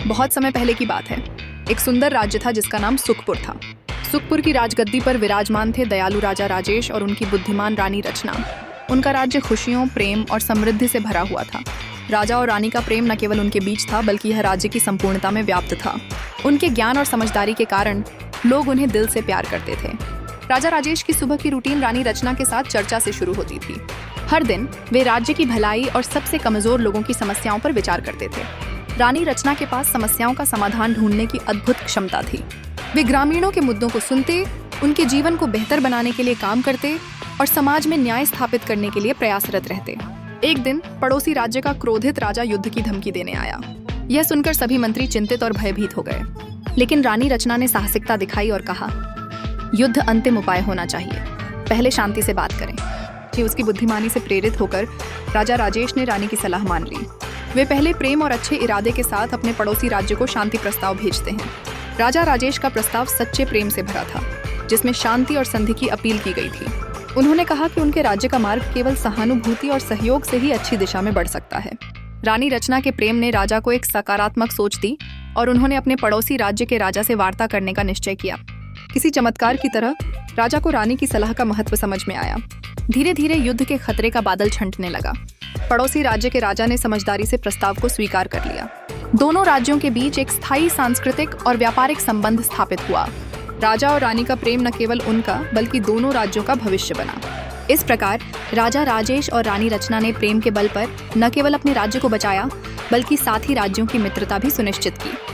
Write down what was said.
बहुत समय पहले की बात है। एक सुंदर राज्य था जिसका नाम सुखपुर था। सुखपुर की राजगद्दी पर विराजमान थे दयालु राजा राजेश और उनकी बुद्धिमान रानी रचना। उनका राज्य खुशियों, प्रेम और समृद्धि से भरा हुआ था। राजा और रानी का प्रेम न केवल उनके बीच था, बल्कि यह राज्य की संपूर्णता में व्याप्त था। उनके ज्ञान और समझदारी के कारण लोग उन्हें दिल से प्यार करते थे। राजा राजेश की सुबह की रूटीन रानी रचना के साथ चर्चा से शुरू होती थी। हर दिन वे राज्य की भलाई और सबसे कमजोर लोगों की समस्याओं पर विचार करते थे। रानी रचना के पास समस्याओं का समाधान ढूंढने की अद्भुत क्षमता थी। वे ग्रामीणों के मुद्दों को सुनते, उनके जीवन को बेहतर बनाने के लिए काम करते और समाज में न्याय स्थापित करने के लिए प्रयासरत रहते। एक दिन पड़ोसी राज्य का क्रोधित राजा युद्ध की धमकी देने आया। यह सुनकर सभी मंत्री चिंतित और भयभीत हो गए। लेकिन रानी रचना ने साहसिकता दिखाई और कहा, युद्ध अंतिम उपाय होना चाहिए, पहले शांति से बात करें। उसकी बुद्धिमानी से प्रेरित होकर राजा राजेश ने रानी की सलाह मान ली। वे पहले प्रेम और अच्छे इरादे के साथ अपने पड़ोसी राज्य को शांति प्रस्ताव भेजते हैं। राजा राजेश का प्रस्ताव सच्चे प्रेम से भरा था, जिसमें शांति और संधि की अपील की गई थी। उन्होंने कहा कि उनके राज्य का मार्ग केवल सहानुभूति और सहयोग से ही अच्छी दिशा में बढ़ सकता है। रानी रचना के प्रेम ने राजा को एक सकारात्मक सोच दी और उन्होंने अपने पड़ोसी राज्य के राजा से वार्ता करने का निश्चय किया। किसी चमत्कार की तरह राजा को रानी की सलाह का महत्व समझ में आया। धीरे धीरे युद्ध के खतरे का बादल छंटने लगा। पड़ोसी राज्य के राजा ने समझदारी से प्रस्ताव को स्वीकार कर लिया। दोनों राज्यों के बीच एक स्थायी सांस्कृतिक और व्यापारिक संबंध स्थापित हुआ। राजा और रानी का प्रेम न केवल उनका बल्कि दोनों राज्यों का भविष्य बना। इस प्रकार राजा राजेश और रानी रचना ने प्रेम के बल पर न केवल अपने राज्य को बचाया, बल्कि साथ ही राज्यों की मित्रता भी सुनिश्चित की।